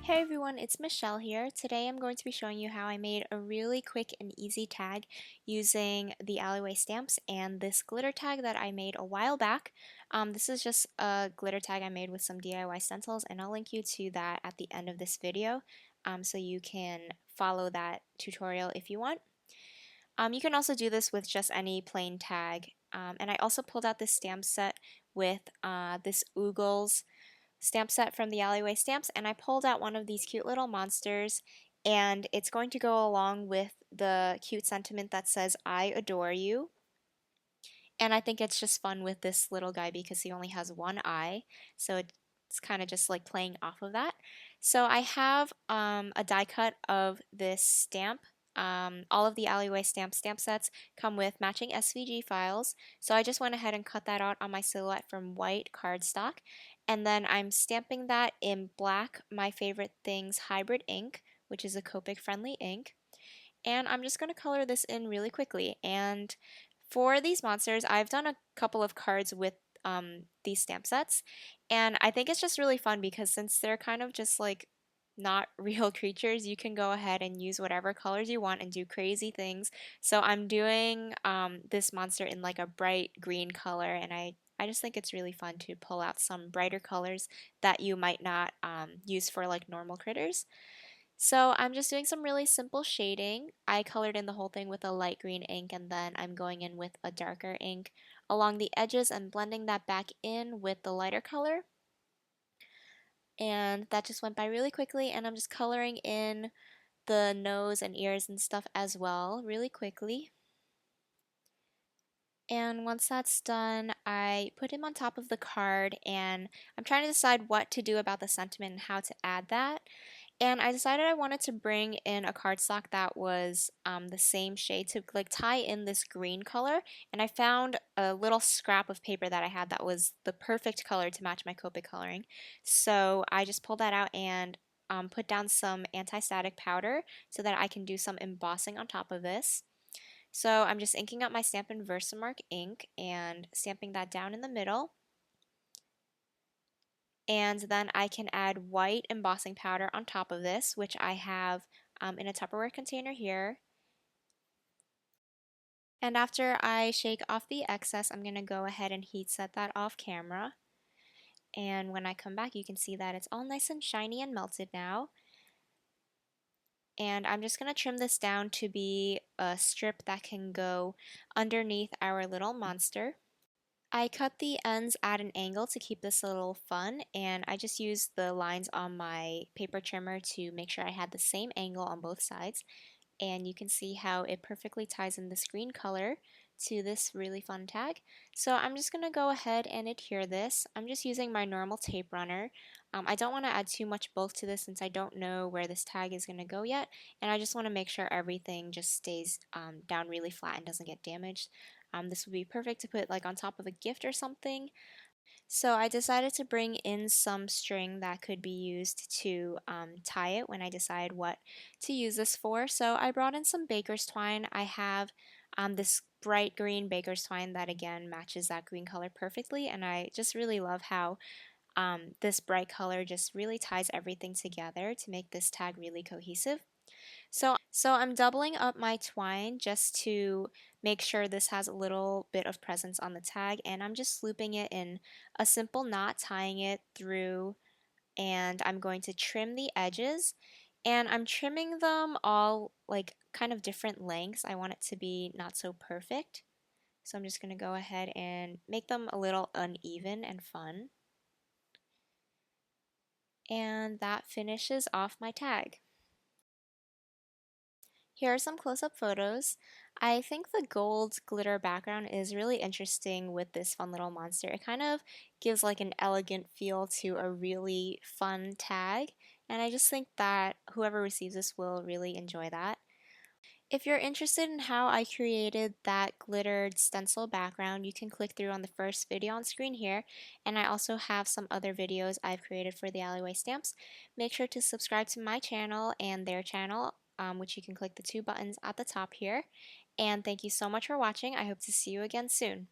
Hey everyone, it's Michelle here. Today I'm going to be showing you how I made a really quick and easy tag using the Alleyway stamps and this glitter tag that I made a while back. This is just a glitter tag I made with some DIY stencils, and I'll link you to that at the end of this video so you can follow that tutorial if you want. You can also do this with just any plain tag. And I also pulled out this stamp set with this Oogles stamp set from the Alleyway Stamps, and I pulled out one of these cute little monsters, and it's going to go along with the cute sentiment that says I adore you. And I think it's just fun with this little guy because he only has one eye, so it's kind of just like playing off of that. So I have a die cut of this stamp. All of the Alleyway stamp sets come with matching SVG files, so I just went ahead and cut that out on my silhouette from white cardstock, and then I'm stamping that in black, My Favorite Things hybrid ink, which is a Copic friendly ink. And I'm just going to color this in really quickly. And for these monsters, I've done a couple of cards with these stamp sets, and I think it's just really fun because since they're kind of just like not real creatures, you can go ahead and use whatever colors you want and do crazy things. So I'm doing this monster in like a bright green color, and I just think it's really fun to pull out some brighter colors that you might not use for like normal critters. So I'm just doing some really simple shading. I colored in the whole thing with a light green ink, and then I'm going in with a darker ink along the edges and blending that back in with the lighter color. And that just went by really quickly, and I'm just coloring in the nose and ears and stuff as well really quickly. And once that's done, I put him on top of the card, and I'm trying to decide what to do about the sentiment and how to add that. And I decided I wanted to bring in a cardstock that was the same shade to like tie in this green color. And I found a little scrap of paper that I had that was the perfect color to match my Copic coloring. So I just pulled that out and put down some anti-static powder so that I can do some embossing on top of this. So I'm just inking up my stamp in Versamark ink and stamping that down in the middle. And then I can add white embossing powder on top of this, which I have in a Tupperware container here. And after I shake off the excess, I'm going to go ahead and heat set that off camera. And when I come back, you can see that it's all nice and shiny and melted now. And I'm just going to trim this down to be a strip that can go underneath our little monster. I cut the ends at an angle to keep this a little fun, and I just used the lines on my paper trimmer to make sure I had the same angle on both sides. And you can see how it perfectly ties in this green color to this really fun tag. So I'm just going to go ahead and adhere this. I'm just using my normal tape runner. I don't want to add too much bulk to this since I don't know where this tag is going to go yet, and I just want to make sure everything just stays down really flat and doesn't get damaged. This would be perfect to put like on top of a gift or something. So I decided to bring in some string that could be used to tie it when I decide what to use this for. So I brought in some baker's twine. I have this bright green baker's twine that again matches that green color perfectly, and I just really love how this bright color just really ties everything together to make this tag really cohesive. So I'm doubling up my twine just to make sure this has a little bit of presence on the tag, and I'm just looping it in a simple knot, tying it through, and I'm going to trim the edges, and I'm trimming them all like kind of different lengths. I want it to be not so perfect. So I'm just going to go ahead and make them a little uneven and fun. And that finishes off my tag. Here are some close-up photos. I think the gold glitter background is really interesting with this fun little monster. It kind of gives like an elegant feel to a really fun tag, and I just think that whoever receives this will really enjoy that. If you're interested in how I created that glittered stencil background, you can click through on the first video on screen here, and I also have some other videos I've created for the Alleyway stamps. Make sure to subscribe to my channel and their channel, which you can click the two buttons at the top here. And thank you so much for watching. I hope to see you again soon.